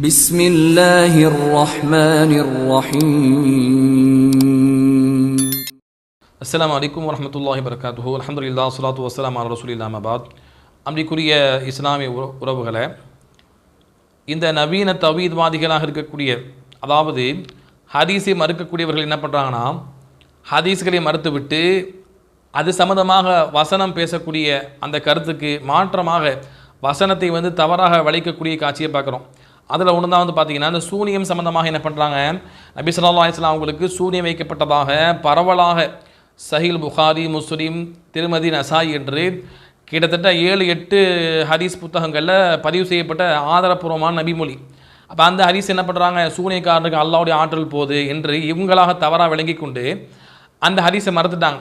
بسم الله الرحمن الرحيم. அஸ்ஸலாமு அலைக்கும் வரஹ்மத்துல்லாஹி வபரகாத்துஹு. அல்ஹம்துலில்லாஹ் ஸலாத்து வஸ்ஸலாமு அலா ரசூலில்லாஹ் அம்மா பாத். அன்பிற்குரிய இஸ்லாமிய உறவுகளே, இந்த நவீன தௌஹீத்வாதிகளாக இருக்கக்கூடிய, அதாவது ஹதீஸை மறுக்கக்கூடியவர்கள் என்ன பண்ணுறாங்கன்னா, ஹதீஸ்களை மறுத்துவிட்டு அது சம்மந்தமாக வசனம் பேசக்கூடிய அந்த கருத்துக்கு மாற்றமாக வசனத்தை தவறாக வளைக்கக்கூடிய காட்சியை பார்க்குறோம். அதில் ஒன்று தான் பார்த்தீங்கன்னா, இந்த சூனியம் சம்மந்தமாக என்ன பண்ணுறாங்க, நபி ஸல்லல்லாஹு அலைஹி வஸல்லம் அவங்களுக்கு சூனியம் வைக்கப்பட்டதாக பரவலாக சஹீல் புகாரி, முஸ்லிம், திருமதி, நசாய் என்று கிட்டத்தட்ட 7-8 ஹதீஸ் புத்தகங்களில் பதிவு செய்யப்பட்ட ஆதாரப்பூர்வமான நபிமொழி. அப்போ அந்த ஹதீஸ் என்ன பண்ணுறாங்க, சூனியக்காரனுக்கு அல்லாஹ்வுடைய ஆற்றல் போகுது என்று இவங்களாக தவறாக விளங்கி கொண்டு அந்த ஹதீஸை மறுத்துட்டாங்க.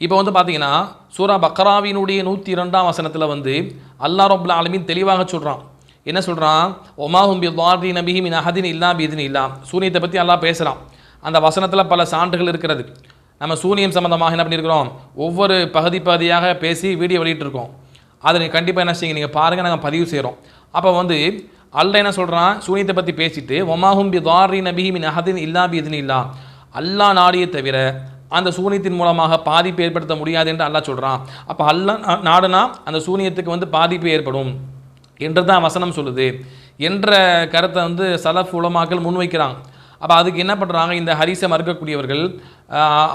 இப்போ பார்த்தீங்கன்னா, சூரா பக்ராவினுடைய 102ஆம் வசனத்தில் அல்லாஹ் ரப்புல் ஆலமீன் தெளிவாக சொல்கிறான். என்ன சொல்கிறான், ஒமாஹும் பிதாரின பிஹி மின் அஹதின் இல்லா பிஇذنில்லா. சூனியத்தை பற்றி அல்லாஹ் பேசுகிறான். அந்த வசனத்தில் பல சான்றுகள் இருக்கிறது. நம்ம சூனியம் சம்மந்தமாக என்ன பண்ணியிருக்கிறோம், ஒவ்வொரு பகுதியாக பேசி வீடியோ வெளியிட்டிருக்கோம். அதை நீங்கள் கண்டிப்பாக என்ன செய்யுங்க, நீங்கள் பாருங்கள், நாங்கள் பதிவு செய்கிறோம். அப்போ அல்லாஹ் என்ன சொல்கிறான், சூனியத்தை பற்றி பேசிட்டு ஒமாஹும் பிதாரின பிஹி மின் அஹதின் இல்லா பிஇذنில்லா, அல்லாஹ் நாடியை தவிர அந்த சூனியத்தின் மூலமாக பாதிப்பு ஏற்படுத்த முடியாது என்று அல்லாஹ் சொல்கிறான். அப்போ அல்லாஹ் நாடுனா அந்த சூனியத்துக்கு பாதிப்பு ஏற்படும் என்று தான் வசனம் சொல்லுது என்ற கருத்தை சலஃப் உலமாக்கள் முன்வைக்கிறாங்க. அப்போ அதுக்கு என்ன பண்ணுறாங்க, இந்த ஹதீஸை மறுக்கக்கூடியவர்கள்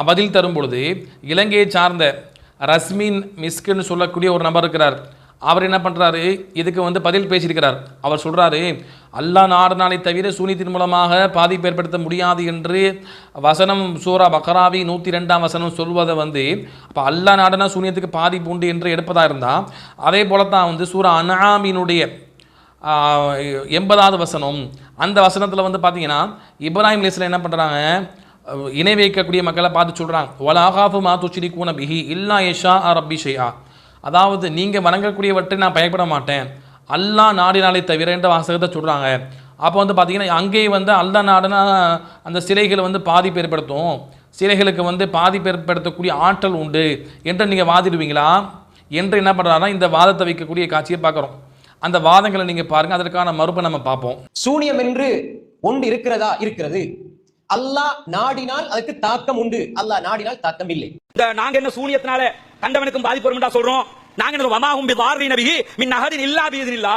பதில் தரும் பொழுது இலங்கையை சார்ந்த ரஸ்மின் மிஸ்குன்னு சொல்லக்கூடிய ஒரு நபர் இருக்கிறார். அவர் என்ன பண்ணுறாரு, இதுக்கு பதில் பேசியிருக்கிறார். அவர் சொல்கிறாரு, அல்லாஹ் நாடினாலே தவிர சூனியத்தின் மூலமாக பாதிப்பு ஏற்படுத்த முடியாது என்று வசனம் சூரா பக்ராவி 102ஆம் வசனம் சொல்வதை அப்போ அல்லாஹ் நாடினா சூனியத்துக்கு பாதிப்பு உண்டு என்று எடுப்பதாக இருந்தால், அதே போல தான் சூரா அன்ஆமினுடைய 80ஆவது வசனம், அந்த வசனத்தில் பார்த்தீங்கன்னா இப்ராஹிம் அலைஹிஸ்ஸலாம் என்ன பண்ணுறாங்க, இணை வைக்கக்கூடிய மக்களை பார்த்து சொல்கிறாங்க, வலா அகாஃபு மா துஷ்ரிகூன பிஹி இல்லா யஷா ரப்பி ஷைஆ. அதாவது நீங்கள் வணங்கக்கூடியவற்றை நான் பயப்பட மாட்டேன், அல்லாஹ் நாடினாலே தவிர என்ற வாசகத்தை சொல்கிறாங்க. அப்போ பார்த்தீங்கன்னா அங்கேயே அல்லாஹ் நாடுனா அந்த சிலைகள் பாதிப்பு ஏற்படுத்தும், சிலைகளுக்கு பாதிப்பு ஏற்படுத்தக்கூடிய ஆற்றல் உண்டு என்று நீங்கள் வாதிடுவீங்களா என்று என்ன பண்ணுறாங்கன்னா இந்த வாதத்தை வைக்கக்கூடிய காட்சியை பார்க்குறோம். அந்த வாதங்களை நீங்கள் பாருங்கள், அதற்கான மறுப்பை நம்ம பார்ப்போம். சூனியம் என்று ஒன்று இருக்கிறதா? இருக்கிறது. அல்லாஹ் நாடினால் அதுக்கு தாக்கம் உண்டு, அல்லாஹ் நாடினால் தாக்கம் இல்லை. நாங்க என்ன சூனியத்தினால கண்டவனுக்கும் பாதிப்பு வரும் சொல்றோம்? நாங்க என்ன வமாஹும் பிதாரின பிஹி மின் அஹதின் இல்லா பிஇذنில்லா,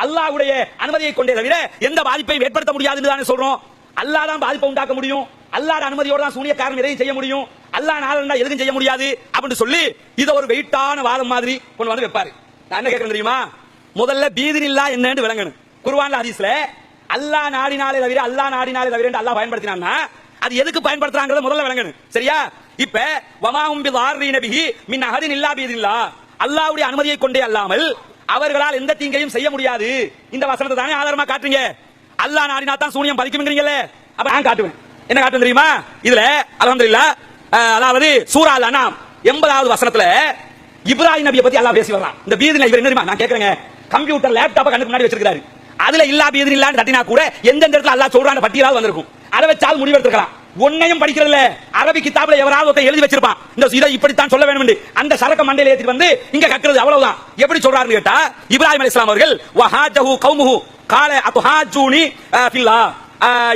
அல்லாஹ்வுடைய அனுமதியை கொண்டே தவிர எந்த பாதிப்பையும் ஏற்படுத்த முடியாதுன்னு தானே சொல்றோம். அல்லாஹ் தான் பாதிப்பை உண்டாக்க முடியும், அல்லாஹ்வுடைய அனுமதியோட தான் சூனியக்காரன் எதையும் செய்ய முடியும், அல்லாஹ் நாடுனா எதுவும் செய்ய முடியாது அப்படின்னு சொல்லி இத ஒரு வெயிட்டான வாதம் மாதிரி கொண்டு வைப்பாரு. நான் என்ன கேட்கறேன் தெரியுமா, முதல்ல பிஇذنில்லா என்னன்னு விளங்கணும். குர்ஆன்ல ஹதீஸ்ல அல்லாஹ் நாடினாலே தவிர அல்லாஹ் நாடினாலே தவிர அல்லாஹ் பயன்படுத்தினான்னா அது எதுக்கு பயன்படுத்துறாங்கறத முதல்ல விளங்கணும். சரியா? இப்ப வமாஹும் பிதாரின பிஹி மின் அஹதின் இல்லா பிஇذنில்லா, அல்லாஹ்வுடைய அனுமதியை கொண்டே அல்லாமல் அவர்களால் எந்த தீங்கையும் செய்ய முடியாது. இந்த வசனத்தை தானே ஆதாரமா காட்டுறீங்க. அல்லாஹ் நாடினா தான் சூனியம் பலிக்கும்ங்கறீங்கல்ல, அப்ப நான் காட்டுவேன். என்ன காட்டுவேன் தெரியுமா? இதுல அல்ஹம்துலில்லாஹ், அதாவது சூரா அல்-அன்ஆம் 80வது வசனத்துல இப்ராஹிம் நபியை பத்தி அல்லாஹ் பேசி வர்றான். இந்த பிஇذنில்லா இவர் என்ன தெரியுமா, நான் கேக்குறேங்க, கம்ப்யூட்டர் லேப்டாப்ப கண்ணுக்கு முன்னாடி வச்சிருக்காரு. அதுல இல்லா பிஇذنில்லான்னு தட்டினா கூட எந்தெந்த இடத்துல அல்லாஹ் சொல்றான பட்டியலாவது வந்திருக்கும். அதை வச்சால் முடிவெடுத்துக்கலாம். ஒன்னையும் படிக்கிறதுல அரபி கிதாபுல எவராவது எழுதி வச்சிருப்பான், இந்த இதை இப்படித்தான் சொல்ல வேண்டும் என்று அந்த சரக்க மண்டையில ஏத்திட்டு இங்க கக்கிறது, அவ்வளவுதான். எப்படி சொல்றாருன்னு கேட்டா, இப்ராஹிம் அலைஹிஸ்ஸலாம் அவர்கள் வஹாஜஹு கௌமுஹு கால அத்ஹாஜூனி ஃபில்லா,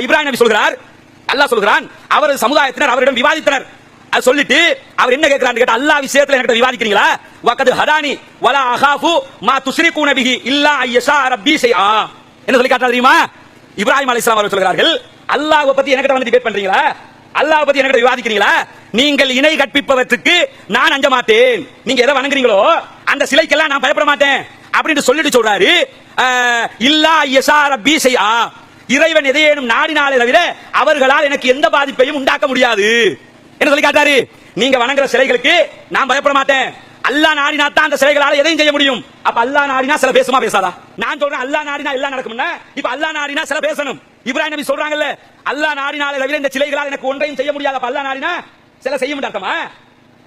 இப்ராஹிம் நபி சொல்கிறார், அல்லாஹ் சொல்கிறான், அவரது சமுதாயத்தினர் அவரிடம் விவாதித்தனர். அது சொல்லிட்டு அவர் என்ன கேட்கிறான்னு கேட்டா, அல்லாஹ் விஷயத்துல என்கிட்ட விவாதிக்கிறீங்களா, வகது ஹதானி வலா அகாஃபு மா துஷ்ரிகூன பிஹி இல்லா ஐயஷா ரப்பி ஷைஆ என்ன சொல்லி காட்டுறாரு தெரியுமா? இப்ராஹிம் அலைஹிஸ்ஸலாம் அவர்கள் சொல்கிறார்கள், அல்லாஹ்வை பத்தி என்கிட்ட டிபேட் பண்றீங்களா, அல்லாஹ்வை பத்தி என்கிட்ட விவாதிக்கிறீங்களா, நீங்கள் இணை கற்பிப்பவற்றுக்கு நான் அஞ்ச மாட்டேன், நீங்க எதை வணங்குறீங்களோ அந்த சிலைக்கெல்லாம் நான் பயப்பட மாட்டேன் அப்படின்னு சொல்லிட்டு சொல்றாரு. இல்லா ஐயஷா ரப்பி ஷைஆ, இறைவன் எதையேனும் நாடினாலே தவிர அவர்களால் எனக்கு எந்த பாதிப்பையும் உண்டாக்க முடியாது என்ன சொல்லி காட்டாரு. நீங்க வணங்குற சிலைகளுக்கு நான் பயப்பட மாட்டேன், அல்லாஹ் நாடினா தான் அந்த சிலைகளால எதையும் செய்ய முடியும். அப்ப அல்லாஹ் நாடினா சில பேசுமா பேசாதா? நான் சொல்றேன் அல்லாஹ் நாடினா எல்லாம் நடக்கும்னா, இப்ப அல்லாஹ் நாடினா சில பேசணும். இப்ராஹிம் நபி சொல்றாங்கல்ல, அல்லாஹ் நாடினாலே தவிர இந்த சிலைகளால் எனக்கு ஒன்றையும் செய்ய முடியாது, அப்ப அல்லாஹ் நாடினா சில செய்ய முடியும் அர்த்தமா?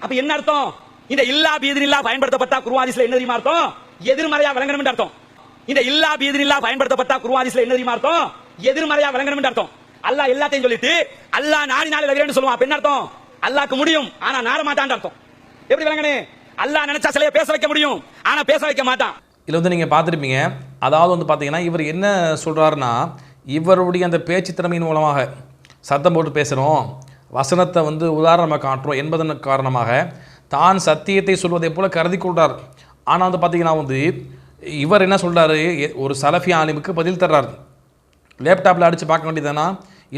அப்ப என்ன அர்த்தம்? இந்த இல்லா பிஇذنில்லா பயன்படுத்தப்பட்ட குர்ஆன் ஹதீஸ்ல என்ன தெரியுமா அர்த்தம்? எதிர்மறையா விளங்கணும் என்று அர்த்தம். இந்த இல்லா பிஇذنில்லா பயன்படுத்தப்பட்ட குர்ஆன் ஹதீஸ்ல என்ன தெரியுமா அர்த்தம்? எதிர்மறையா விளங்கணும் என்று அர்த்தம். அல்லாஹ் எல்லாத்தையும் சொல்லிட்டு அல்லாஹ் நாடினாலே தவிரன்னு சொல்லுவான். அப்ப என்ன அர்த்தம்? அல்லாஹ்க்கு முடியும் ஆனா நாட மாட்டான்னு அர்த்தம். எப்படி விளங்கணும்? அல்லாஹ் நினைச்சா சிலையை பேச வைக்க முடியும் ஆனா பேச வைக்க மாட்டான். இதில் நீங்கள் பார்த்துருப்பீங்க. அதாவது பார்த்தீங்கன்னா இவர் என்ன சொல்கிறாருன்னா, இவருடைய அந்த பேச்சு திறமையின் மூலமாக சத்தம் போட்டு பேசுகிறோம், வசனத்தை வந்து உதாரணமாக காட்டுறோம் என்பதன் காரணமாக தான் சத்தியத்தை சொல்வதை போல கருதி கொள்றார். ஆனால் வந்து பார்த்தீங்கன்னா வந்து இவர் என்ன சொல்கிறாரு, ஒரு சலஃபி ஆலிமுக்கு பதில் தர்றார். லேப்டாப்பில் அடித்து பார்க்க வேண்டியதானா,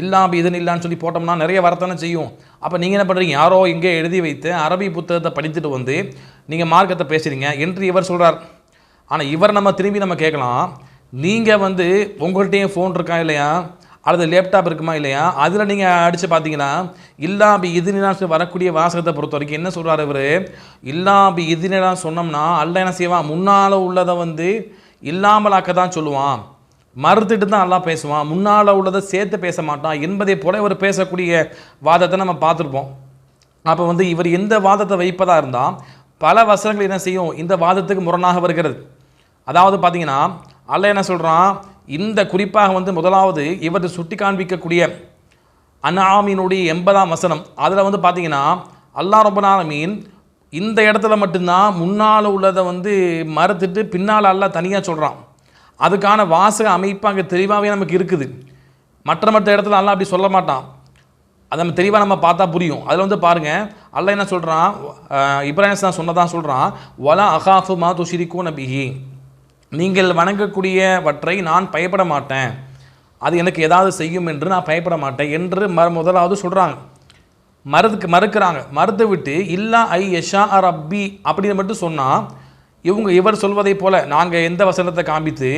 இல்லாமல் இதுன்னு இல்லான்னு சொல்லி போட்டோம்னா நிறைய வரத்தானே செய்யும். அப்போ நீங்கள் என்ன பண்ணுறீங்க, யாரோ இங்கே எழுதி வைத்து அரபி புத்தகத்தை படித்துட்டு வந்து நீங்கள் மார்க்கத்தை பேசுகிறீங்க என்று இவர் சொல்கிறார். ஆனால் இவர் நம்ம திரும்பி நம்ம கேட்கலாம், நீங்கள் வந்து உங்கள்கிட்டையும் ஃபோன் இருக்கா இல்லையா, அல்லது லேப்டாப் இருக்குமா இல்லையா, அதில் நீங்கள் அடித்து பார்த்தீங்கன்னா இல்லாபி இதுனா வரக்கூடிய வாசகத்தை பொறுத்த வரைக்கும் என்ன சொல்கிறார் இவர், இல்லாபி இதுனா சொன்னோம்னா அல்ல என்ன செய்வான், முன்னால் உள்ளதை வந்து இல்லாமலாக்க தான் சொல்லுவான், மறுத்துட்டு தான் எல்லாம் பேசுவான், முன்னால் உள்ளதை சேர்த்து பேச மாட்டான் என்பதை போல இவர் பேசக்கூடிய வாதத்தை நம்ம பார்த்துருப்போம். அப்போ வந்து இவர் எந்த வாதத்தை வைப்பதாக இருந்தால் பல வசனங்கள் என்ன செய்யும் இந்த வாதத்துக்கு முரணாக வருகிறது. அதாவது பார்த்தீங்கன்னா அல்ல என்ன சொல்கிறான், இந்த குறிப்பாக வந்து முதலாவது இவர் சுட்டி காண்பிக்கக்கூடிய அன்ஆமினுடைய 80ஆம் வசனம், அதில் வந்து பார்த்தீங்கன்னா அல்லாஹ் ரப்பல் ஆலமீன் இந்த இடத்துல மட்டும்தான் முன்னால் உள்ளதை வந்து மறுத்துட்டு பின்னால் அல்லாஹ் தனியாக சொல்கிறான். அதுக்கான வாசக அமைப்பு அங்கே தெளிவாகவே நமக்கு இருக்குது. மற்ற இடத்துல அல்லாஹ் அப்படி சொல்ல மாட்டான். அதை நம்ம தெளிவாக நம்ம பார்த்தா புரியும். அதில் வந்து பாருங்கள் அல்லாஹ் என்ன சொல்கிறான், இப்ராஹிம் தான் சொன்னதான் சொல்கிறான், வலா அகாஃபு மா துஷ்ரிகூன பிஹி, நீங்கள் வணங்கக்கூடியவற்றை நான் பயப்பட மாட்டேன், அது எனக்கு ஏதாவது செய்யும் என்று நான் பயப்பட மாட்டேன் என்று முதலாவது சொல்கிறாங்க. மறுக்கிறாங்க. மறுத்து விட்டு இல்லா ஐ யஷா ரப்பி அப்படின்னு மட்டும் சொன்னால் இவர் சொல்வதை போல நாங்கள் எந்த வசனத்தை காண்பித்து,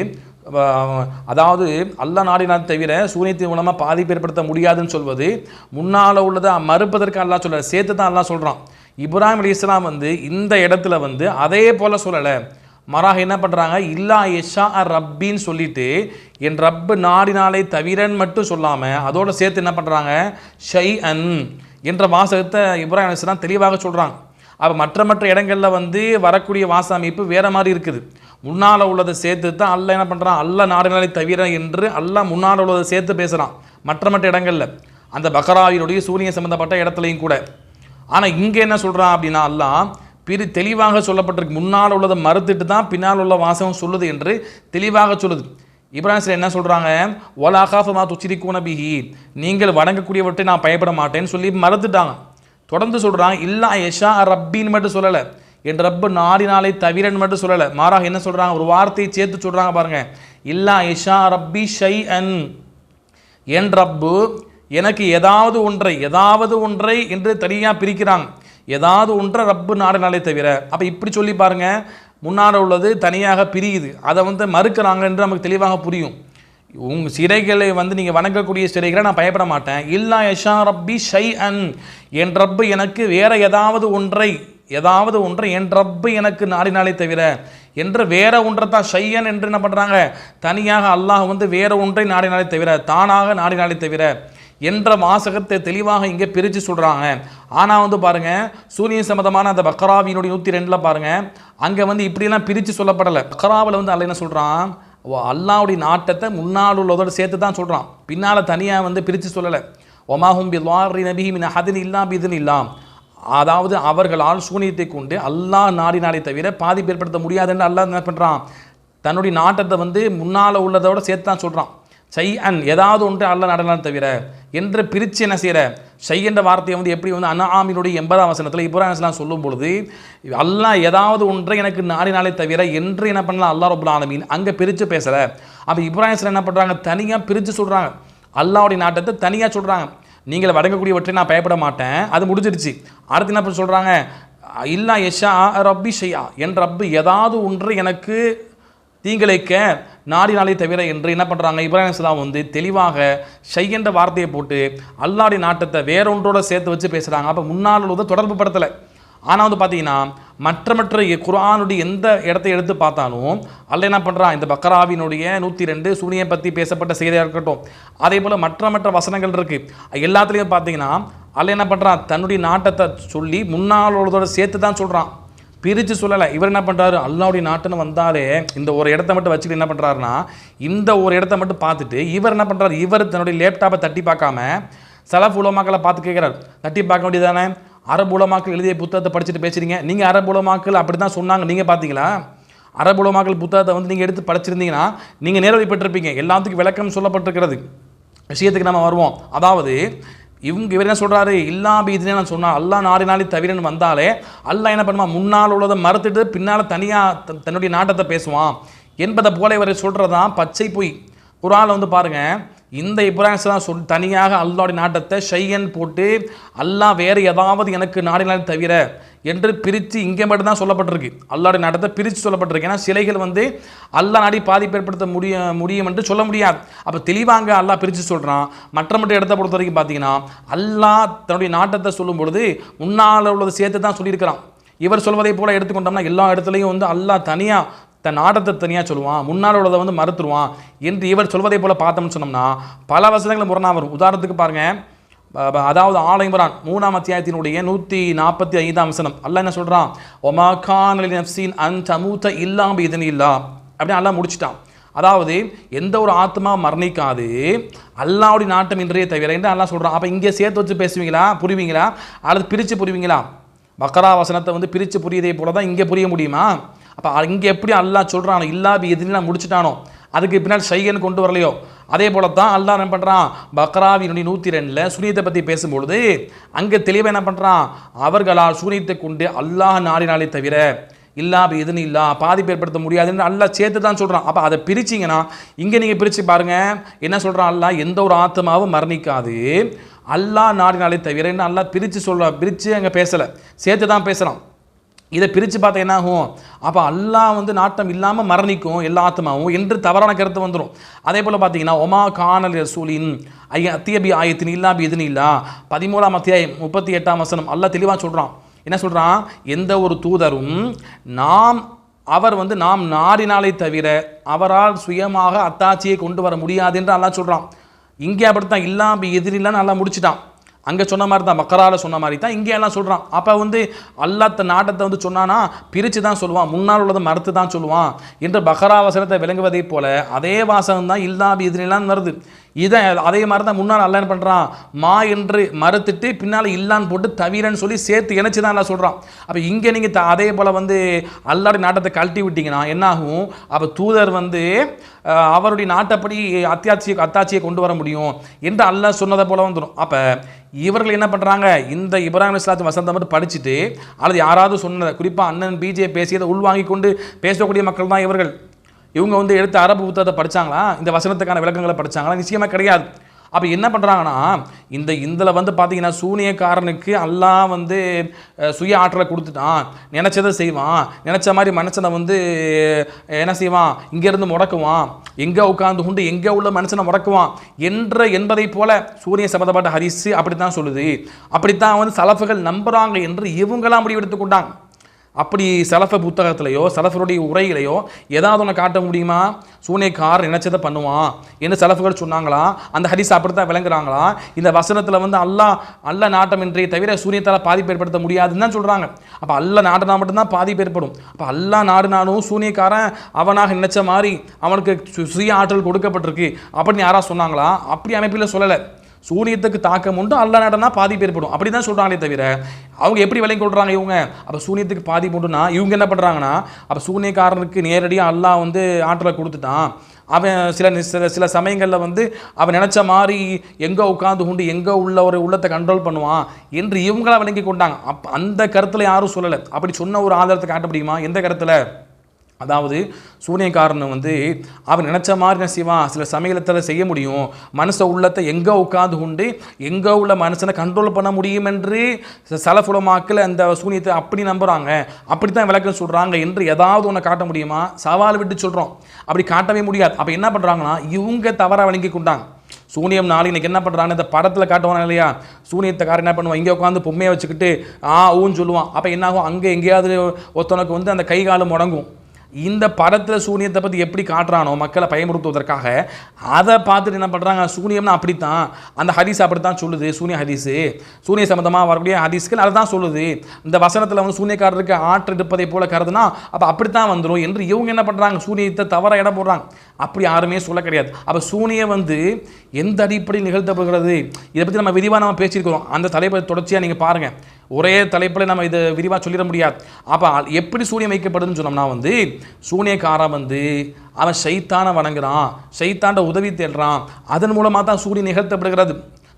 அதாவது அல்லாஹ் நாடினால் தவிர சூனியத்தின் மூலமாக பாதிப்பு ஏற்படுத்த முடியாதுன்னு சொல்வது, முன்னால் உள்ளதை மறுப்பதற்கு அல்லாஹ் சொல்ல சேர்த்து தான் அல்லாஹ் சொல்கிறான். இப்ராஹிம் அலைஹிஸ்ஸலாம் வந்து இந்த இடத்துல வந்து அதே போல் சொல்லலை, மறாக என்ன பண்ணுறாங்க, இல்லா யஷா ரப்பின்னு சொல்லிட்டு என் ரப்பு நாடினாலே தவிரன்னு மட்டும் சொல்லாமல் அதோடு சேர்த்து என்ன பண்ணுறாங்க, ஷை அன் என்ற வாசகத்தை இப்ராஹிம் அலைஹிஸ்ஸலாம் தெளிவாக சொல்கிறாங்க. அப்போ மற்ற இடங்களில் வந்து வரக்கூடிய வாச அமைப்பு வேறு மாதிரி இருக்குது. முன்னால் உள்ளதை சேர்த்து தான் அல்லாஹ் என்ன பண்ணுறான், அல்லாஹ் நாடினாலே தவிர என்று அல்லாஹ் முன்னால் உள்ளதை சேர்த்து பேசுகிறான் மற்ற இடங்களில், அந்த பக்ராவினுடைய சூரியன் சம்மந்தப்பட்ட இடத்துலையும் கூட. ஆனால் இங்கே என்ன சொல்கிறான் அப்படின்னா அல்லாஹ் தெளிவாக சொல்லப்பட்டிருக்கு, முன்னால் உள்ளதை மறுத்துட்டு தான் பின்னால் உள்ள வாசகம் சொல்லுது என்று தெளிவாக சொல்லுது. இப்ராஹிம் என்ன சொல்கிறாங்க, ஒலா அகாஃபு மா துஷ்ரிகூன பிஹி, நீங்கள் வணங்கக்கூடியவற்றை நான் பயப்பட மாட்டேன்னு சொல்லி மறுத்துட்டாங்க. தொடர்ந்து சொல்கிறாங்க இல்லா யஷா ரப்பின்னு மட்டும் சொல்லலை, என் ரப்பு நாடினாலே தவிரன்னு மட்டும் சொல்லலை, மாறாக என்ன சொல்கிறாங்க, ஒரு வார்த்தையை சேர்த்து சொல்கிறாங்க பாருங்க, இல்லா யஷா ரப்பி ஷை அன், என் ரப்பு எனக்கு ஏதாவது ஒன்றை என்று தனியாக பிரிக்கிறாங்க. ஏதாவது ஒன்றை ரப்பு நாடினாலே தவிர. அப்போ இப்படி சொல்லி பாருங்க, முன்னால் உள்ளது தனியாக பிரியுது, அதை வந்து மறுக்கிறாங்க என்று நமக்கு தெளிவாக புரியும். உங்கள் சிறைகளை வந்து நீங்கள் வணங்கக்கூடிய சிறைகளை நான் பயப்பட மாட்டேன், இல்லா யஷா ரப்பி ஷை அன், என் ரப்பு எனக்கு வேற ஏதாவது ஒன்றை என் ரப்பு எனக்கு நாடினாலே தவிர என்று வேற ஒன்றை தான் ஷையன் என்று என்ன பண்ணுறாங்க, தனியாக அல்லாஹ் வந்து வேற ஒன்றை நாடினாலே தவிர, தானாக நாடினாலே தவிர என்ற வாசகத்தை தெளிவாக இங்கே பிரித்து சொல்கிறாங்க. ஆனால் வந்து பாருங்கள் சூரியன் சம்பந்தமான அந்த பக்ராவினுடைய 102 பாருங்கள், அங்கே வந்து இப்படியெல்லாம் பிரித்து சொல்லப்படலை. பக்ராவில் வந்து அல்ல என்ன சொல்கிறான், அல்லாஹ்வுடைய நாட்டத்தை முன்னால் உள்ளதோடு சேர்த்து தான் சொல்கிறான், பின்னால் தனியாக வந்து பிரித்து சொல்லலை. ஒமாஹும் பில்லாரி நபிஹி மின் அஹதின் இல்லா பிதுன் இல்லாம், அதாவது அவர்களால் சூனியத்தை கொண்டு அல்லாஹ் நாடினாலே தவிர பாதிப்பு ஏற்படுத்த முடியாதுன்னு அல்லாஹ் என்ன பண்ணுறான், தன்னுடைய நாட்டத்தை வந்து முன்னால் உள்ளதோடு சேர்த்து தான் சொல்கிறான். ஷை அன் ஏதாவது ஒன்று அல்லாஹ் நாடினாலே தவிர என்று பிரித்து என்ன செய்கிற, ஷை என்ற வார்த்தையை வந்து எப்படி வந்து அன்ஆமினுடைய 80ஆம் வசனத்தில் இப்ராஹிம் அலைஹிஸ்ஸலாம் சொல்லும் பொழுது அல்லாஹ் ஏதாவது ஒன்றை எனக்கு நாடினாலே தவிர என்று என்ன பண்ணலாம் அல்லாஹ் ரப்பல் ஆலமீன் அங்கே பிரித்து பேசலை. அப்போ இப்ராஹிம் அலைஹிஸ்ஸலாம் என்ன பண்ணுறாங்க, தனியாக பிரித்து சொல்கிறாங்க, அல்லாஹ்வுடைய நாட்டத்தை தனியாக சொல்கிறாங்க. நீங்கள் வழங்கக்கூடியவற்றை நான் பயப்பட மாட்டேன், அது முடிஞ்சிருச்சு. அடுத்து என்ன சொல்கிறாங்க, இல்லா யஷா ரப்பி ஷையா, என் ரப்பு ஏதாவது ஒன்று எனக்கு தீங்கிழைக்க நாடினாலே தவிர என்று என்ன பண்ணுறாங்க, இப்ராஹிம் அலைஹிஸ்ஸலாம் வந்து தெளிவாக ஷை என்ற வார்த்தையை போட்டு அல்லாஹ்வுடைய நாட்டத்தை வேறொன்றோட சேர்த்து வச்சு பேசுகிறாங்க. அப்போ முன்னால் உள்ளதை தொடர்பு படுத்தலை. ஆனால் வந்து பார்த்தீங்கன்னா மற்ற குர்ஆனுடைய எந்த இடத்தை எடுத்து பார்த்தாலும் அல்லாஹ் என்ன பண்ணுறான், இந்த பக்ராவினுடைய 102 சூனியை பற்றி பேசப்பட்ட செய்தியாக இருக்கட்டும், அதே போல் மற்ற வசனங்கள் இருக்குது, எல்லாத்துலேயும் பார்த்தீங்கன்னா அல்லாஹ் என்ன பண்ணுறான், தன்னுடைய நாட்டத்தை சொல்லி முன்னால் உள்ளதோட சேர்த்து தான் சொல்கிறான், பிரித்து சொல்லலை. இவர் என்ன பண்ணுறாரு, அல்லாஹ்வுடைய நாட்டுன்னு வந்தாலே இந்த ஒரு இடத்த மட்டும் வச்சுட்டு என்ன பண்ணுறாருன்னா, இந்த ஒரு இடத்த மட்டும் பார்த்துட்டு இவர் என்ன பண்ணுறாரு, இவர் தன்னுடைய லேப்டாப்பை தட்டி பார்க்காம சலஃப் உலமாக்களை பார்த்து கேட்குறாரு, தட்டி பார்க்க வேண்டியதானே, அரபு உலமாக்கள் எழுதிய புத்தகத்தை படிச்சுட்டு பேசுகிறீங்க, நீங்கள் அரபு உலமாக்கள் அப்படி தான் சொன்னாங்க, நீங்கள் பார்த்தீங்களா, அரபு உலமாக்கள் புத்தகத்தை வந்து நீங்கள் எடுத்து படிச்சிருந்தீங்கன்னா நீங்கள் நேரடிப்பட்டிருப்பீங்க. எல்லாத்துக்கும் விளக்கம் சொல்லப்பட்டிருக்கிறது. விஷயத்துக்கு நம்ம வருவோம். அதாவது இவர் என்ன சொல்கிறாரு, இல்லா பீதினே நான் சொன்னால் அல்லா நாடினாலே தவிரன்னு வந்தாலே அல்லா என்ன பண்ணுவான், முன்னால் உள்ளதை மறுத்துட்டு பின்னால் தனியாக தன்னுடைய நாட்டத்தை பேசுவான் என்பதை போல இவர் சொல்கிறதான் பச்சை பொய். குர்ஆன்ல வந்து பாருங்கள், இந்த இப்ராஹிம் தனியாக அல்லாஹ்வுடைய நாட்டத்தை ஷையன் போட்டு அல்லாஹ் வேறு ஏதாவது எனக்கு நாடினாலே தவிர என்று பிரித்து இங்கே மட்டும்தான் சொல்லப்பட்டிருக்கு. அல்லாஹ்வுடைய நாட்டத்தை பிரித்து சொல்லப்பட்டிருக்கு. ஏன்னா சிலைகள் வந்து அல்லாஹ் நாடி பாதிப்பு ஏற்படுத்த முடியும் என்று சொல்ல முடியாது. அப்போ தெளிவாங்க அல்லாஹ் பிரித்து சொல்கிறான். மற்ற இடத்த பொறுத்த வரைக்கும் பார்த்தீங்கன்னா அல்லாஹ் தன்னுடைய நாட்டத்தை சொல்லும் பொழுது முன்னால் உள்ளதை சேர்த்து தான் சொல்லியிருக்கிறான். இவர் சொல்வதை போல எடுத்துக்கொண்டோம்னா எல்லா இடத்துலையும் வந்து அல்லாஹ் தனியாக தன் நாட்டத்தை தனியாக சொல்லுவான், முன்னால் உள்ளதை வந்து மறுத்துருவான் என்று இவர் சொல்வதை போல பார்த்தோம்னு சொன்னோம்னா பல வசனங்கள் முரணா வரும். உதாரணத்துக்கு பாருங்கள், அதாவது ஆல இம்ரான் 3ஆம் அத்தியாயத்தினுடைய 145ஆம் வசனம் அல்லாஹ் என்ன சொல்கிறான், ஒமா கான லிநஃப்ஸின் அன் தமூத இல்லா பிஇذனில்லாஹ் அப்படின்னு அல்லாஹ் முடிச்சிட்டான். அதாவது எந்த ஒரு ஆத்மா மரணிக்காது அல்லாஹ்வுடைய நாட்டம் இன்றைய தவிர என்று அல்லாஹ் சொல்கிறான். அப்போ இங்கே சேர்த்து வச்சு பேசுவீங்களா, புரிவீங்களா, அல்லது பிரித்து புரிவீங்களா? பக்ரா வசனத்தை வந்து பிரித்து புரியதே போல தான் இங்கே புரிய முடியுமா? அப்போ இங்கே எப்படி அல்லாஹ் சொல்கிறானோ இல்லா பிஇذனில்லாஹ் முடிச்சுட்டானோ, அதுக்கு பின்னால் ஷையன் கொண்டு வரலையோ, அதே போல தான் அல்லாஹ் என்ன பண்ணுறான், பக்ராவினுடைய 102 சூனியத்தை பற்றி பேசும்பொழுது அங்கே தெளிவாக என்ன பண்ணுறான், அவர்களால் சூனியத்தை கொண்டு அல்லாஹ் நாடினாலே தவிர இல்லா பிஇذனில்லாஹ் பாதிப்பு ஏற்படுத்த முடியாதுன்னு அல்லாஹ் சேர்த்து தான் சொல்கிறான். அப்போ அதை பிரிச்சிங்கன்னா இங்கே நீங்கள் பிரித்து பாருங்கள் என்ன சொல்கிறான், அல்லாஹ் எந்த ஒரு ஆத்மாவும் மரணிக்காது அல்லாஹ் நாடினாலே தவிர என்ன அல்லாஹ் பிரித்து அங்கே பேசலை, சேர்த்து தான் பேசுகிறான். இதை பிரித்து பார்த்தா என்ன ஆகும், அப்போ அல்லாஹ் வந்து நாட்டம் இல்லாமல் மரணிக்கும் எல்லா ஆத்மாவும் என்று தவறான கருத்து வந்துடும். அதே போல் பார்த்தீங்கன்னா ஒமா கானல் ரசூலின் அத்தியபி ஆயத்தின் இல்லா பிஇذனில்லாஹ் 13ஆம் அத்தியாயம் 38ஆம் வசனம் அல்லாஹ் தெளிவாக சொல்கிறான். என்ன சொல்கிறான், எந்த ஒரு தூதரும் அவர் வந்து நாம் நாடினாலே தவிர அவரால் சுயமாக அத்தாட்சியை கொண்டு வர முடியாது என்று அல்லாஹ் சொல்கிறான். இங்கே அப்படித்தான் இல்லா பிஇذனில்லாஹ் அல்லாஹ் முடிச்சிட்டான். அங்கே சொன்ன மாதிரி தான், பக்கரால சொன்ன மாதிரி தான் இங்கே எல்லாம் சொல்கிறான். அப்போ வந்து அல்லாஹ் நாட்டத்தை வந்து சொன்னானா பிரித்து தான் சொல்லுவான், முன்னால் உள்ளதை மறுத்து தான் சொல்லுவான் என்று பக்கரா வசனத்தை விளங்குவதை போல அதே வாசகம் தான் இல்லா பிஇذனில்லாஹ் வருது. இதை அதே மாதிரி தான் முன்னால் அல்லாஹ் என்ன பண்ணுறான், மா என்று மறுத்துட்டு பின்னால் இல்லான்னு போட்டு தவிரன்னு சொல்லி சேர்த்து இணைச்சி தான் எல்லாம் சொல்கிறான். அப்போ இங்கே நீங்கள் அதே போல் வந்து அல்லாஹ்வுடைய நாட்டத்தை கழட்டி விட்டிங்கன்னா என்னாகும், அப்போ தூதர் வந்து அவருடைய நாட்டப்படி அத்தாட்சியை கொண்டு வர முடியும் என்று அல்லாஹ் சொன்னதை போல வந்துடும். அப்போ இவர்கள் என்ன பண்ணுறாங்க, இந்த இப்ராஹிம் அலைஹிஸ்ஸலாத்து வசனத்தை மட்டும் படிச்சுட்டு அல்லது யாராவது சொன்னதை குறிப்பாக அண்ணன் பிஜே பேசியதை உள்வாங்கி கொண்டு பேசக்கூடிய மக்கள் தான் இவர்கள். இவங்க வந்து எடுத்து அரபு புத்தகத்தை படித்தாங்களா, இந்த வசனத்துக்கான விளக்கங்களை படித்தாங்களா? நிச்சயமாக கிடையாது. அப்போ என்ன பண்ணுறாங்கன்னா இதில் வந்து பார்த்தீங்கன்னா சூனியக்காரனுக்கு அல்லாஹ் வந்து சுய ஆற்றலை கொடுத்துட்டான், நினச்சதை செய்வான், நினச்ச மாதிரி மனுஷனை வந்து என்ன செய்வான், இங்கேருந்து முடக்குவான், எங்கே உட்காந்து கொண்டு எங்கே உள்ள மனுஷனை முடக்குவான் என்பதை போல சூரிய சம்பந்தப்பட்ட ஹரிசு அப்படித்தான் சொல்லுது. அப்படித்தான் வந்து சலஃபுகள் நம்புகிறாங்க என்று இவங்களாம் முடிவெடுத்து கொண்டாங்க. அப்படி சலஃப புத்தகத்திலையோ சலஃபருடைய உரையிலையோ ஏதாவது ஒன்று காட்ட முடியுமா, சூனியக்காரர் நினைச்சதை பண்ணுவான் என்று சலஃபுகள் சொன்னாங்களா? அந்த ஹதீஸ் அப்படித்தான் விளங்குறாங்களா? இந்த வசனத்தில் வந்து அல்லாஹ் நாட்டம் என்றே தவிர சூனியத்தால் பாதிப்பு ஏற்படுத்த முடியாதுன்னு தான் சொல்கிறாங்க. அப்போ அல்லாஹ் நாடுனா மட்டும்தான் பாதிப்பு ஏற்படும். அப்போ அல்லாஹ் நாடுனாலும் சூனியக்காரன் அவனாக நினைச்ச மாதிரி அவனுக்கு சுய ஆற்றல் கொடுக்கப்பட்டிருக்கு அப்படின்னு யாராவது சொன்னாங்களா? அப்படி அமைப்பில் சொல்லலை. சூனியத்துக்கு தாக்கம் உண்டு, அல்லாஹ் நாடனா பாதிப்பு ஏற்படும் அப்படி தான் சொல்கிறாங்களே தவிர அவங்க எப்படி விளங்கி கொள்கிறாங்க இவங்க. அப்போ சூனியத்துக்கு பாதிப்பு உண்டுனா இவங்க என்ன பண்ணுறாங்கன்னா, அப்போ சூனியக்காரனுக்கு நேரடியாக அல்லாஹ் வந்து ஆற்றலை கொடுத்துட்டான், அவன் சில சமயங்களில் வந்து அவன் நினச்ச மாதிரி எங்கே உட்காந்து கொண்டு எங்கே உள்ள ஒரு உள்ளத்தை கண்ட்ரோல் பண்ணுவான் என்று இவங்களாம் விளங்கி கொண்டாங்க. அந்த கருத்தில் யாரும் சொல்லலை. அப்படி சொன்ன ஒரு ஆதாரத்தை காட்ட முடியுமா? எந்த கருத்தில்? அதாவது சூனியக்காரனை வந்து அவன் நினச்ச மாதிரி என்ன செய்வான், சில சமயத்தில் செய்ய முடியும், மனுஷ உள்ளத்தை எங்கே உட்காந்து கொண்டு எங்கே உள்ள மனுஷனை கண்ட்ரோல் பண்ண முடியும் என்று சலஃபுலமாக்கள் அந்த சூனியத்தை அப்படி நம்புகிறாங்க, அப்படி தான் விளக்கம் சொல்கிறாங்க என்று ஏதாவது ஒன்று காட்ட முடியுமா? சவால் விட்டு சொல்கிறோம், அப்படி காட்டவே முடியாது. அப்போ என்ன பண்ணுறாங்கன்னா இவங்க தவறாக விளங்கி கொண்டாங்க. சூனியம் நாள் இன்னைக்கு என்ன பண்ணுறாங்க, இந்த படத்தில் காட்டுவாங்க இல்லையா, சூனியத்தைக்காரன் என்ன பண்ணுவான், இங்கே உட்காந்து பொம்மையை வச்சுக்கிட்டு ஊன்னு சொல்லுவான். அப்போ என்னாகும், அங்கே எங்கேயாவது ஒருத்தனுக்கு வந்து அந்த கை காலம் முடங்கும். இந்த படத்தில் சூனியத்தை பற்றி எப்படி காட்டுறானோ மக்களை பயமுறுத்துவதற்காக அதை பார்த்துட்டு என்ன பண்ணுறாங்க, சூனியம்னா அப்படித்தான், அந்த ஹதீஸ் அப்படித்தான் சொல்லுது, சூனிய ஹதீஸு சூனிய சம்பந்தமாக வரக்கூடிய ஹதீஸ்கள் அதை தான் சொல்லுது, இந்த வசனத்தில் வந்து சூனியக்காரருக்கு ஆற்று இருப்பதை போல கருதுனா அப்போ அப்படித்தான் வந்துடும் என்று இவங்க என்ன பண்ணுறாங்க, சூனியத்தை தவற இடம் போடுறாங்க. அப்படி யாருமே சொல்ல கிடையாது. அப்போ சூனியம் வந்து எந்த அடிப்படையில் நிகழ்த்தப்படுகிறது இதை பற்றி நம்ம விரிவாக நம்ம பேசியிருக்கிறோம். அந்த தலைப்பை தொடர்ச்சியாக நீங்கள் பாருங்கள். ஒரே தலைப்பில் நம்ம இதை விரிவாக சொல்லிட முடியாது. அப்போ எப்படி சூனியம் வைக்கப்படுதுன்னு சொன்னோம்னா வந்து சூனியக்காரன் வந்து அவன் ஷைத்தானை வணங்குறான், ஷைத்தாண்ட உதவி தேடுறான், அதன் மூலமாக தான் சூனியம் நிகழ்த்தப்படுகிறது.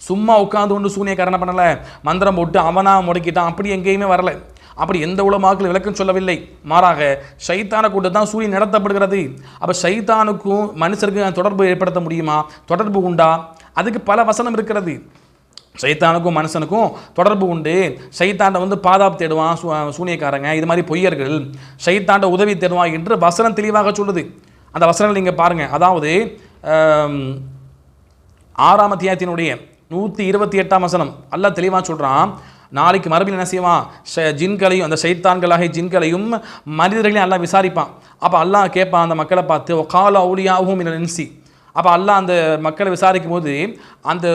சும்மா உட்காந்து கொண்டு சூனியக்காரனை பண்ணலை, மந்திரம் போட்டு அவனா முடக்கிட்டான், அப்படி எங்கேயுமே வரலை. அப்படி எந்த உலமாக்கள் விளக்கம் சொல்லவில்லை. மாறாக ஷைத்தானை கொண்டு தான் சூரியன் நடத்தப்படுகிறது. அப்போ ஷைத்தானுக்கும் மனுஷருக்கும் தொடர்பு ஏற்படுத்த முடியுமா? தொடர்பு உண்டா? அதுக்கு பல வசனம் இருக்கிறது. ஷைத்தானுக்கும் மனுஷனுக்கும் தொடர்பு உண்டு. ஷைத்தாண்ட வந்து பாதுகாப்பு தேடுவான் சூனியக்காரங்க, இது மாதிரி பொய்யர்கள், ஷைத்தாண்ட உதவி தேடுவான் என்று வசனம் தெளிவாக சொல்லுது. அந்த வசனங்கள் நீங்கள் பாருங்கள். அதாவது 6ஆம் அத்தியாயத்தினுடைய 128ஆம் வசனம் அல்லாஹ் தெளிவாக சொல்கிறான், நாளைக்கு மறுபடியும் என்ன செய்வான்? ஜின்களையும் அந்த ஷைத்தான்களாகிய ஜின்களையும் மனிதர்களையும் அல்லாஹ் விசாரிப்பான். அப்போ அல்லாஹ் கேட்பான் அந்த மக்களை பார்த்து, கால அவுலியாவும் மினல் இன்சி. அப்போ அல்லாஹ் அந்த மக்களை விசாரிக்கும் போது அந்த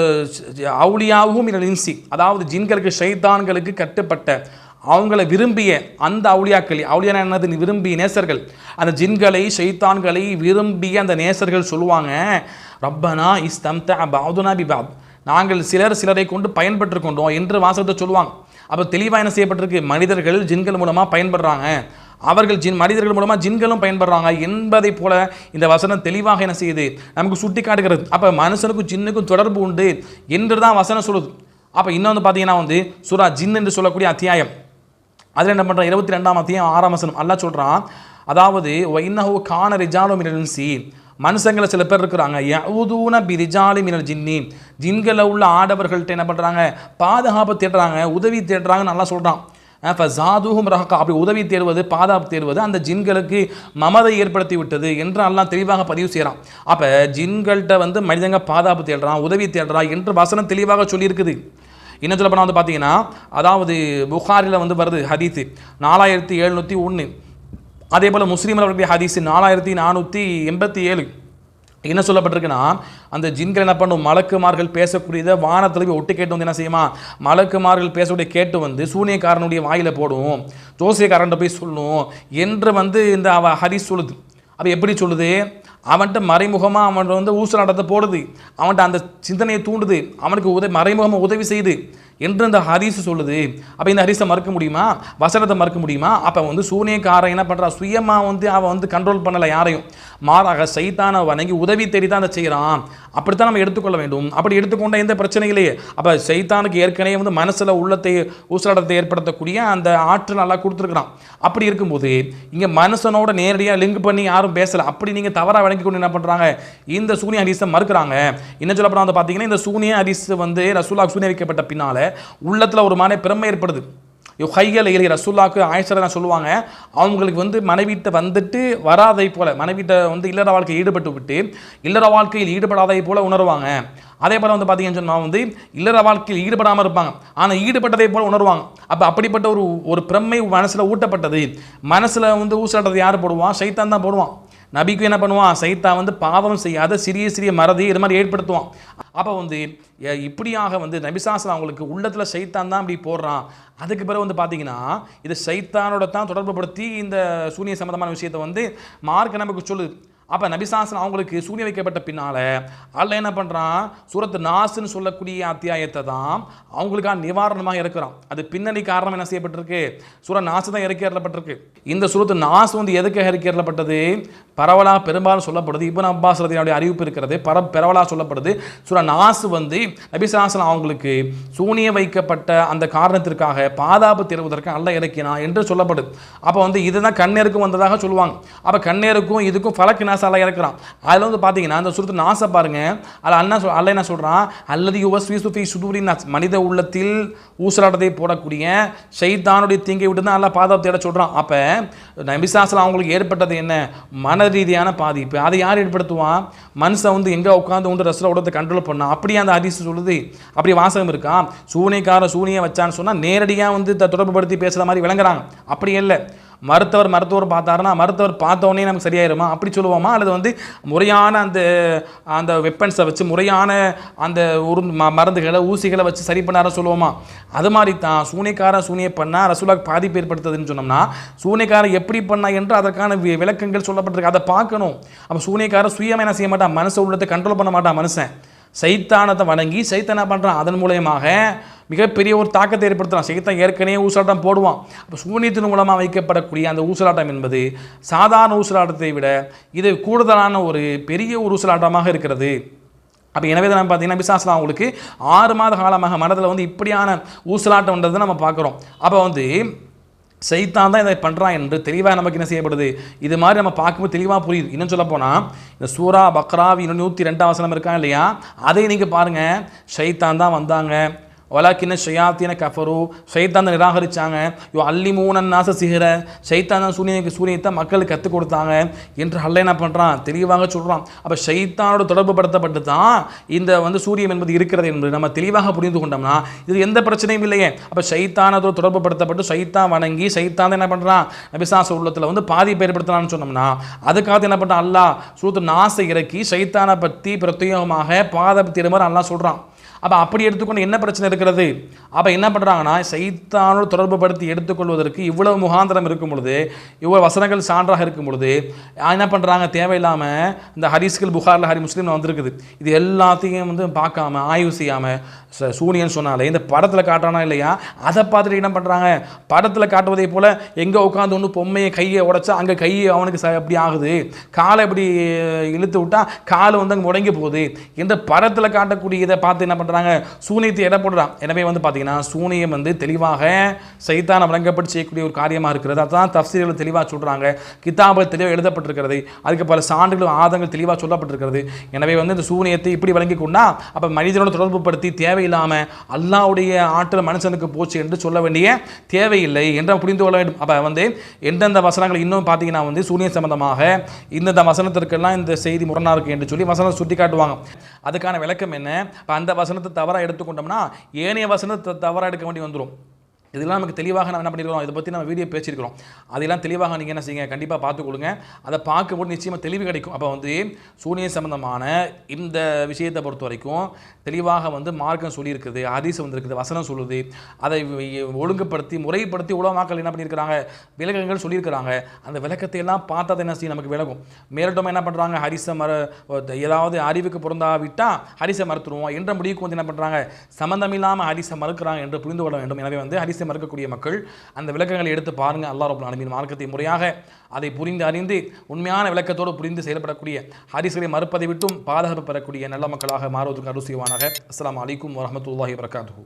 அவுலியாவும் மினல் இன்சி, அதாவது ஜின்களுக்கு ஷைத்தான்களுக்கு கட்டுப்பட்ட அவங்களை விரும்பிய அந்த அவுலியாக்கள், அவுலியா என்னது? விரும்பிய நேசர்கள், அந்த ஜின்களை ஷைத்தான்களை விரும்பிய அந்த நேசர்கள் சொல்லுவாங்க, ரப்பனா இஸ்தம்தஅ பஅதுனா பிபஅத், நாங்கள் சிலரை கொண்டு பயன்பெற்று கொண்டோம் என்று வாசகத்தை சொல்லுவாங்க. அப்போ தெளிவாக என்ன செய்யப்பட்டிருக்கு? மனிதர்கள் ஜின்கள் மூலமாக பயன்படுறாங்க, அவர்கள் மனிதர்கள் மூலமாக ஜின்களும் பயன்படுறாங்க என்பதை போல இந்த வசனம் தெளிவாக என்ன செய்யுது? நமக்கு சுட்டி காட்டுகிறது. அப்போ மனுஷனுக்கும் ஜின்னுக்கும் தொடர்பு உண்டு என்று தான் வசனம் சொல்லுது. அப்போ இன்னொன்று பார்த்தீங்கன்னா வந்து சூரா ஜின் என்று சொல்லக்கூடிய அத்தியாயம், அதில் என்ன பண்ணுறான்? 22ஆம் அத்தியாயம் 6ஆம் வசனம் அல்லாஹ் சொல்கிறான், அதாவது இன்னஹு கான ரிஜாலு மினல் இன்சி, மனுஷங்களை சில பேர் இருக்கிறாங்க, யஊதுன பிரிஜாலி மினல் ஜின்னி, ஜின்களை உள்ள ஆடவர்கள்ட்ட என்ன பண்ணுறாங்க? பாதுகாப்பு தேடுறாங்க, உதவி தேடுறாங்கன்னு நல்லா சொல்கிறான். ஃபஸாதுஹும் ரஹகா, அப்படி உதவி தேடுவது, பாதுகாப்பு தேடுவது அந்த ஜின்களுக்கு மமதை ஏற்படுத்தி விட்டது என்று அல்லாஹ் தெளிவாக பதிவு செய்கிறான். அப்போ ஜின்கள்கிட்ட வந்து மனிதங்க பாதுகாப்பு தேடுறான், உதவி தேடுறான் என்று வசனம் தெளிவாக சொல்லியிருக்குது. இன்னும் சொல்ல போனால் வந்து பார்த்தீங்கன்னா, அதாவது புகாரில் வந்து வருது ஹதீஸு 4701, அதே போல் முஸ்லீமில் வரக்கூடிய ஹதீஸு 4487. என்ன சொல்லப்பட்டிருக்குன்னா, அந்த ஜின்கள் என்ன பண்ணும்? மலக்குமார்கள் பேசக்கூடியதை வானத்தில் போய் ஒட்டு கேட்டு வந்து என்ன செய்யுமா? மலக்குமார்கள் பேசக்கூடிய கேட்டு வந்து சூனியக்காரனுடைய வாயில் போடும், ஜோசியக்காரன்ட்ட போய் சொல்லும் என்று வந்து இந்த ஹதீஸ் சொல்லுது. அப்போ எப்படி சொல்லுது? அவன்கிட்ட மறைமுகமாக அவன் வந்து ஊசலாட்டத்தை போடுது, அவன்கிட்ட அந்த சிந்தனையை தூண்டுது, அவனுக்கு மறைமுகமாக உதவி செய்யுது என்று இந்த ஹதீஸ் சொல்லுது. அப்போ இந்த ஹதீஸை மறுக்க முடியுமா? வசனத்தை மறுக்க முடியுமா? அப்போ வந்து சூனியக்காரன் என்ன பண்ணுறான்? சுயமாக வந்து அவன் வந்து கண்ட்ரோல் பண்ணலை யாரையும், மாறாக சைத்தானை வணங்கி உதவி தேடி தான் அதை செய்கிறான். அப்படித்தான் நம்ம எடுத்துக்கொள்ள வேண்டும். அப்படி எடுத்துக்கொண்ட எந்த பிரச்சனையிலேயே அப்போ சைத்தானுக்கு ஏற்கனவே வந்து மனசில் உள்ளத்தை ஊசலாட்டத்தை ஏற்படுத்தக்கூடிய அந்த ஆற்றல் நல்லா கொடுத்துருக்குறான். அப்படி இருக்கும்போது இங்கே மனுஷனோட நேரடியாக லிங்க் பண்ணி யாரும் பேசலை. அப்படி நீங்கள் தவறாக வழங்கி கொண்டு என்ன பண்ணுறாங்க? இந்த சூனிய ஹதீஸை மறுக்கிறாங்க. என்ன சொல்ல போனால் வந்து பார்த்தீங்கன்னா, இந்த சூனிய ஹதீஸ் வந்து ரசூலுல்லாஹ் சூனிய வைக்கப்பட்ட பின்னால் உள்ளத்தில் ஒரு மன பெருமை ஏற்படுது. கையில் இளைய ரசூலுல்லாஹ்க்கு ஆயிஷா சொல்லுவாங்க, அவங்களுக்கு வந்து மனைவிட்ட வந்துட்டு வராதை போல, மனைவிட்ட வந்து இல்லற வாழ்க்கையில் ஈடுபட்டு விட்டு இல்லற வாழ்க்கையில் ஈடுபடாதை போல உணர்வாங்க. அதே போல் வந்து பார்த்தீங்கன்னு சொன்னால் வந்து இல்லற வாழ்க்கையில் ஈடுபடாமல் இருப்பாங்க, ஆனால் ஈடுபட்டதை போல் உணர்வாங்க. அப்போ அப்படிப்பட்ட ஒரு பிரமை மனசில் ஊட்டப்பட்டது. மனசில் வந்து ஊசலாட்டத்தை யார் போடுவான்? ஷைத்தான் தான் போடுவான். நபிக்கு என்ன பண்ணுவான்? சைத்தான் வந்து பாவம் செய்யாத சிறிய சிறிய மறதி இது மாதிரி ஏற்படுத்துவான். அப்போ வந்து இப்படியாக வந்து நபிசாசன் அவங்களுக்கு உள்ளத்தில் சைத்தான் தான் அப்படி போடுறான். அதுக்கு பிறகு வந்து பார்த்தீங்கன்னா இது சைத்தானோட தான் தொடர்புபடுத்தி இந்த சூனிய சம்பந்தமான விஷயத்தை வந்து மார்க் நமக்கு சொல்லுது. அப்போ நபிசாசன் அவங்களுக்கு சூனிய வைக்கப்பட்ட பின்னால் அல்ல என்ன பண்ணுறான்? சூரத்து நாஸ்ன்னு சொல்லக்கூடிய அத்தியாயத்தை தான் அவங்களுக்கான நிவாரணமாக இருக்கிறான். அது பின்னணி காரணம் என்ன செய்யப்பட்டிருக்கு? சூர நாசு தான் இறக்கப்பட்டிருக்கு. இந்த சூரத்து நாசு வந்து எதுக்காக இறக்கப்பட்டது? பரவலாக பெரும்பாலும் சொல்லப்படுது, இப்னு அப்பாஸ் ரலியல்லாஹு அறிவிப்பு இருக்கிறது, பரவலாக சொல்லப்படுது. சூர நாசு வந்து நபிசாசன் அவங்களுக்கு சூனிய வைக்கப்பட்ட அந்த காரணத்திற்காக பாதுகாப்பு தேடுவதற்கு அல்ல இறக்கினான் என்று சொல்லப்படுது. அப்போ வந்து இதுதான் கண்ணேருக்கும் வந்ததாக சொல்லுவாங்க. அப்போ கண்ணேருக்கும் இதுக்கும் ஃபலக் நாஸ் அல்ல இறக்குறான். அதில் வந்து பார்த்தீங்கன்னா இந்த சூரத்து நாசை பாருங்க, அதில் அல்ல என்ன சொல்கிறான்? அல்லது யுவஸ்விசு ஃபீ சுதூரின் நாஸ், மனித உள்ளத்தில் ஊசலாட்டத்தை போடக்கூடிய ஷைத்தானுடைய தீங்கை விட்டு தான் அல்ல பாதுகாப்பு தேட சொல்கிறான். அப்போ நபிசாசன் அவங்களுக்கு ஏற்பட்டது என்ன? மன ரீதியான பாதிப்பு. அதை யார் ஏற்படுத்துவான்? மனுஷன் வந்து எங்கே உட்காந்து கொண்டு ரசூலை உடத்தை கண்ட்ரோல் பண்ணான். அப்படியே அந்த ஹதீஸ் சொல்லுது. அப்படி வாசகம் இருக்கா? சூனியக்கார சூனியை வச்சான்னு சொன்னால் நேரடியாக வந்து தொடர்புபடுத்தி பேசுகிற மாதிரி விளங்குறாங்க. அப்படி இல்லை, மருத்துவர் பார்த்தாருன்னா மருத்துவர் பார்த்த உடனே நமக்கு சரியாயிருமா அப்படி சொல்லுவோமா, அல்லது வந்து முறையான அந்த அந்த வெப்பன்ஸை வச்சு முறையான அந்த மருந்துகளை ஊசிகளை வச்சு சரி பண்ணார சொல்லுவோமா? அது மாதிரி தான் சூனியக்காரன் சூனியம் பண்ணால் ரசூலுல்லாஹ் பாதிப்பு ஏற்படுத்துதுன்னு சொன்னோம்னா சூனியக்காரன் எப்படி பண்ணா என்று அதற்கான விளக்கங்கள் சொல்லப்பட்டிருக்கு, அதை பார்க்கணும். அப்போ சூனியக்காரன் சுயமாக என்ன செய்ய மாட்டான், மனசை உள்ளத்தை கண்ட்ரோல் பண்ண மாட்டான். மனுஷன் சைத்தானத்தை வணங்கி சைத்தான் என்ன பண்ணுறான், அதன் மூலயமாக மிகப்பெரிய ஒரு தாக்கத்தை ஏற்படுத்தலாம். சைத்தான் ஏற்கனவே ஊசலாட்டம் போடுவான். அப்போ சூனியத்தின் மூலமாக வைக்கப்படக்கூடிய அந்த ஊசலாட்டம் என்பது சாதாரண ஊசலாட்டத்தை விட இது கூடுதலான ஒரு பெரிய ஒரு ஊசலாட்டமாக இருக்கிறது. அப்போ எனவே தான் பார்த்தீங்கன்னா பிசாசுலாம் அவங்களுக்கு 6 மாத காலமாக மனதில் வந்து இப்படியான ஊசலாட்டம்ன்றதை நம்ம பார்க்குறோம். அப்போ வந்து சைத்தான் தான் இதை பண்ணுறான் என்று தெளிவாக நமக்கு என்ன செய்யப்படுது, இது மாதிரி நம்ம பார்க்கும்போது தெளிவாக புரியுது. இன்னும் சொல்ல போனால் இந்த சூரா பக்ராவி 102 வசனம் இருக்கா இல்லையா, அதை நீங்கள் பாருங்கள். சைத்தான் தான் வந்தாங்க, வலாக்கின்ன ஷயாத்தின கஃபரு, சைத்தான் தான் நிராகரித்தாங்க. அல்லிமூனன் நாச சிஹர, சைத்தான் தான் சூனியத்தை மக்களுக்கு கற்றுக் கொடுத்தாங்க என்று அல்ல என்ன பண்ணுறான், தெளிவாக சொல்கிறான். அப்போ சைத்தானோட தொடர்பு படுத்தப்பட்டு தான் இந்த வந்து சூரியன் என்பது இருக்கிறது என்பது நம்ம தெளிவாக புரிந்து கொண்டோம்னா இது எந்த பிரச்சனையும் இல்லையே. அப்போ சைத்தானோட தொடர்பு படுத்தப்பட்டு சைத்தான் வணங்கி சைத்தான் தான் என்ன பண்ணுறான், நபிசாச உள்ளத்தில் வந்து பாதிப்பு ஏற்படுத்தலாம்னு சொன்னோம்னா அதுக்காக என்ன பண்ணுறான், அல்லாஹ் சூரத்து நாசை இறக்கி சைத்தானை பற்றி பிரத்யேகமாக பாதம் திரும்ப அல்லாஹ் சொல்கிறான். அப்போ அப்படி எடுத்துக்கொண்டு என்ன பிரச்சனை இருக்கிறது? அப்போ என்ன பண்ணுறாங்கன்னா சைத்தானோடு தொடர்பு படுத்தி எடுத்துக்கொள்வதற்கு இவ்வளவு முகாந்திரம் இருக்கும் பொழுது, இவ்வளோ வசனங்கள் சான்றாக இருக்கும் பொழுது என்ன பண்ணுறாங்க, தேவையில்லாமல் இந்த ஹரிஸ்கள் புகாரில் ஹரி முஸ்லீமில் வந்திருக்குது, இது எல்லாத்தையும் வந்து பார்க்காம ஆய்வு செய்யாமல் சூனியன் சொன்னாலே இந்த படத்தில் காட்டுறானா இல்லையா, அதை பார்த்துட்டு என்ன பண்ணுறாங்க, படத்தில் காட்டுவதை போல் எங்கே உட்காந்து ஒன்று பொம்மையை கையை உடைச்சா அங்கே கையை அவனுக்கு அப்படி ஆகுது, காலை இப்படி இழுத்து விட்டால் காலை வந்து அங்கே முடங்கி போகுது என்ற படத்தில் காட்டக்கூடிய இதை பார்த்து என்ன பண்ணுறாங்க, சூனியத்தை எடை போடுறான். எனவே வந்து பார்த்தீங்கன்னா சூனியம் வந்து தெளிவாக சைத்தான வழங்கப்பட்டு செய்யக்கூடிய ஒரு காரியமாக இருக்கிறது. அதுதான் தஃப்சீர்கள் தெளிவாக சொல்கிறாங்க, கிதாபில் தெளிவாக எழுதப்பட்டிருக்கிறது, அதுக்கு பல சான்றுகள் ஆதங்கள் தெளிவாக சொல்லப்பட்டிருக்கிறது. எனவே வந்து இந்த சூனியத்தை இப்படி வழங்கி கொண்டா அப்போ மனிதனோட தொடர்பு படுத்தி தேவையில்லாமல் அல்லாஹ்வுடைய ஆற்றல் மனுஷனுக்கு போச்சு என்று சொல்ல வேண்டிய தேவையில்லை என்று புரிந்து கொள்ள வேண்டும். அப்போ வந்து எந்தெந்த வசனங்கள் இன்னும் பார்த்தீங்கன்னா வந்து சூனியம் சம்பந்தமாக இந்தந்த வசனத்திற்கெல்லாம் இந்த செய்தி முரணாக இருக்குது என்று சொல்லி வசனம் சுட்டி காட்டுவாங்க. அதுக்கான விளக்கம் என்ன, இப்போ அந்த வசனத்தை தவறாக எடுத்துக்கொண்டோம்னா ஏனைய வசனத்தை தவறாக எடுக்க வேண்டி வந்துடும். இதெல்லாம் நமக்கு தெளிவாக நம்ம என்ன பண்ணியிருக்கிறோம், இதை பற்றி நம்ம வீடியோ பேசியிருக்கிறோம். அதெல்லாம் தெளிவாக நீங்கள் என்ன செய்யுங்க, கண்டிப்பாக பார்த்துக்கொள்ளுங்க. அதை பார்க்கும்போது நிச்சயமாக தெளிவு கிடைக்கும். அப்போ வந்து சூனிய சம்பந்தமான இந்த விஷயத்தை பொறுத்த வரைக்கும் தெளிவாக வந்து மார்க்கம் சொல்லியிருக்குது, ஹதீஸ் வந்திருக்குது, வசனம் சொல்லுது. அதை ஒழுங்குபடுத்தி முறைப்படுத்தி உலமாக்கள் என்ன பண்ணியிருக்கிறாங்க, விளக்கங்கள் சொல்லியிருக்கிறாங்க. அந்த விளக்கத்தை எல்லாம் பார்த்தா என்ன செய்யும், நமக்கு விளக்கும். மேலோட்டமாக என்ன பண்ணுறாங்க, ஹரிசை ஏதாவது அறிவுக்கு பொருந்தாவிட்டால் ஹரிசை மறுத்துருவோம் என்ற முடிவுக்கு வந்து என்ன பண்ணுறாங்க, சம்மந்தம் இல்லாமல் ஹரிசை மறுக்கிறாங்க என்று புரிந்து கொள்ள வேண்டும். எனவே வந்து ஹரிசை மறுக்கக்கூடிய மக்கள் அந்த விளக்கங்களை எடுத்து பாருங்கள். அல்லாஹ் ரப்பல் ஆலமீன் மார்க்கத்தை முறையாக அதை புரிந்து அறிந்து உண்மையான விளக்கத்தோடு புரிந்து செயல்படக்கூடிய ஹரிஸ்களை மறுப்பதை விட்டும் பாதுகாப்பு பெறக்கூடிய நல்ல மக்களாக மாறுவதற்கு அருள் செய்வானாக. அஸ்ஸலாமு அலைக்கும் வரஹ்மத்துல்லாஹி வபரகாத்துஹு.